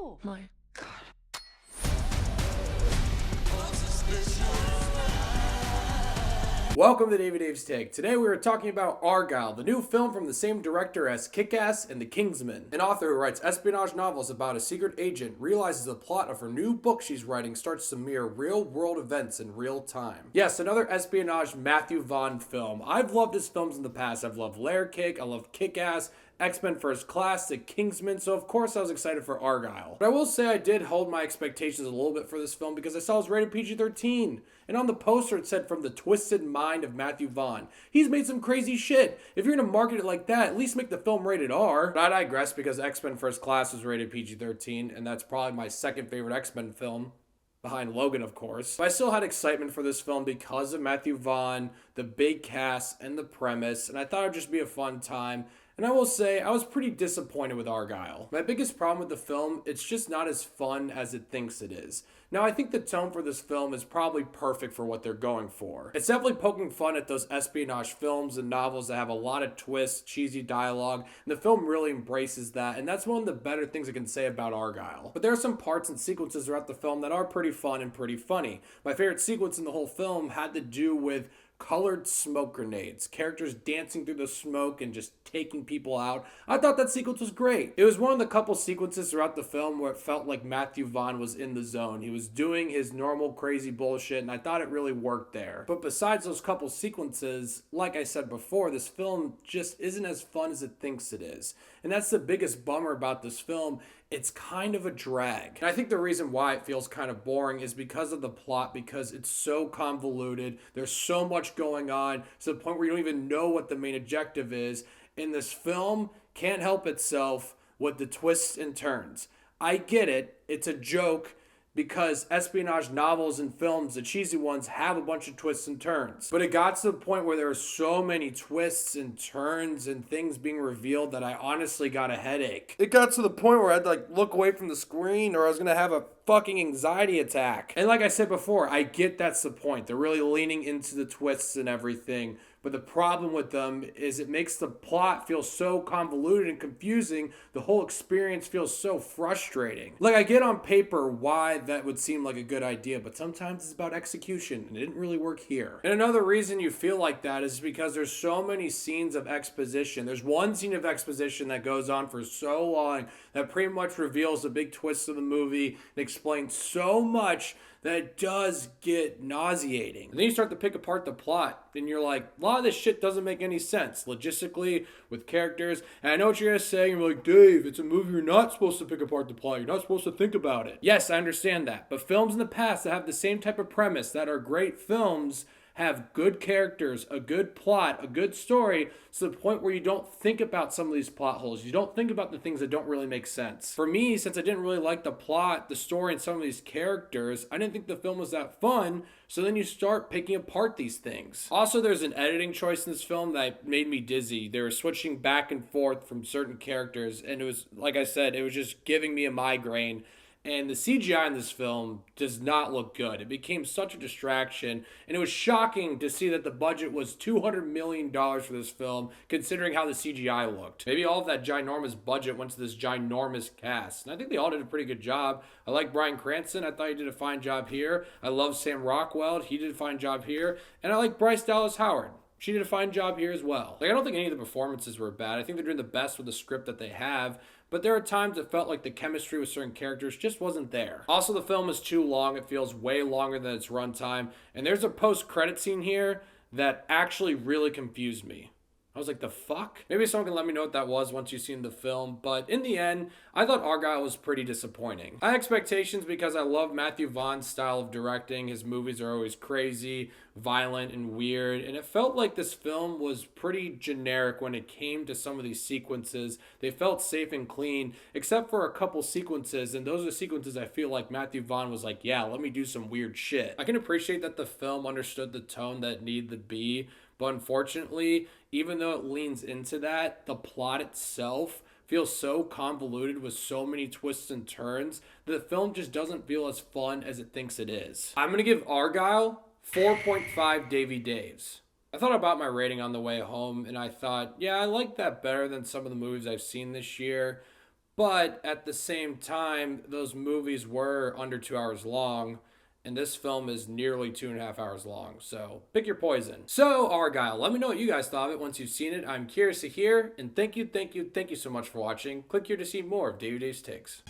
Oh my God. Welcome to Dave's Take. Today we are talking about Argylle, the new film from the same director as Kick-Ass and The Kingsman. An author who writes espionage novels about a secret agent realizes the plot of her new book she's writing starts to mirror real-world events in real time. Yes, another espionage Matthew Vaughn film. I've loved his films in the past. I've loved Layer Cake, I love Kick-Ass, X-Men First Class, The Kingsman, so of course I was excited for Argylle. But I will say I did hold my expectations a little bit for this film because I saw it was rated PG-13. And on the poster it said, "From the twisted mind of Matthew Vaughn." He's made some crazy shit. If you're gonna market it like that, at least make the film rated R. But I digress because X-Men First Class was rated PG-13, and that's probably my second favorite X-Men film, behind Logan, of course. But I still had excitement for this film because of Matthew Vaughn, the big cast, and the premise, and I thought it would just be a fun time. And I will say, I was pretty disappointed with Argylle. My biggest problem with the film, it's just not as fun as it thinks it is. Now, I think the tone for this film is probably perfect for what they're going for. It's definitely poking fun at those espionage films and novels that have a lot of twists, cheesy dialogue, and the film really embraces that, and that's one of the better things I can say about Argylle. But there are some parts and sequences throughout the film that are pretty fun and pretty funny. My favorite sequence in the whole film had to do with colored smoke grenades, characters dancing through the smoke and just taking people out. I thought that sequence was great. It was one of the couple sequences throughout the film where it felt like Matthew Vaughn was in the zone. He was doing his normal crazy bullshit, and I thought it really worked there. But besides those couple sequences, like I said before, this film just isn't as fun as it thinks it is. And that's the biggest bummer about this film. It's kind of a drag. And I think the reason why it feels kind of boring is because of the plot, because it's so convoluted. There's so much going on to the point where you don't even know what the main objective is. And this film can't help itself with the twists and turns. I get it. It's a joke because espionage novels and films, the cheesy ones, have a bunch of twists and turns. But it got to the point where there were so many twists and turns and things being revealed that I honestly got a headache. It got to the point where I had to look away from the screen or I was going to have a fucking anxiety attack. And like I said before, I get that's the point. They're really leaning into the twists and everything. But the problem with them is it makes the plot feel so convoluted and confusing. The whole experience feels so frustrating. Like, I get on paper why that would seem like a good idea, but sometimes it's about execution, and it didn't really work here. And another reason you feel like that is because there's so many scenes of exposition. There's one scene of exposition that goes on for so long that pretty much reveals the big twist of the movie and explains so much that it does get nauseating. And then you start to pick apart the plot, and you're like, a lot of this shit doesn't make any sense, logistically, with characters. And I know what you're gonna say, you're like, Dave, it's a movie, you're not supposed to pick apart the plot, you're not supposed to think about it. Yes, I understand that, but films in the past that have the same type of premise, that are great films, have good characters, a good plot, a good story, to the point where you don't think about some of these plot holes. You don't think about the things that don't really make sense. For me, since I didn't really like the plot, the story, and some of these characters, I didn't think the film was that fun, so then you start picking apart these things. Also, there's an editing choice in this film that made me dizzy. They were switching back and forth from certain characters, and it was, like I said, it was just giving me a migraine. And the CGI in this film does not look good. It became such a distraction, and it was shocking to see that the budget was $200 million for this film, considering how the CGI looked. Maybe all of that ginormous budget went to this ginormous cast, and I think they all did a pretty good job. I like Bryan Cranston. I thought he did a fine job here. I love Sam Rockwell. He did a fine job here. And I like Bryce Dallas Howard. She did a fine job here as well. I don't think any of the performances were bad. I think they're doing the best with the script that they have, but there are times it felt like the chemistry with certain characters just wasn't there. Also, the film is too long. It feels way longer than its runtime, and there's a post-credit scene here that actually really confused me. I was like, the fuck? Maybe someone can let me know what that was once you've seen the film, but in the end, I thought Argylle was pretty disappointing. I had expectations because I love Matthew Vaughn's style of directing. His movies are always crazy, violent, and weird, and it felt like this film was pretty generic when it came to some of these sequences. They felt safe and clean, except for a couple sequences, and those are sequences I feel like Matthew Vaughn was like, yeah, let me do some weird shit. I can appreciate that the film understood the tone that it needed to be, but unfortunately, even though it leans into that, the plot itself feels so convoluted with so many twists and turns that the film just doesn't feel as fun as it thinks it is. I'm going to give Argylle 4.5 Davey Daves. I thought about my rating on the way home, and I thought, yeah, I like that better than some of the movies I've seen this year. But at the same time, those movies were under 2 hours long, and this film is nearly 2.5 hours long. So pick your poison. So Argylle, let me know what you guys thought of it once you've seen it. I'm curious to hear. And thank you so much for watching. Click here to see more of Davey Dave's Takes.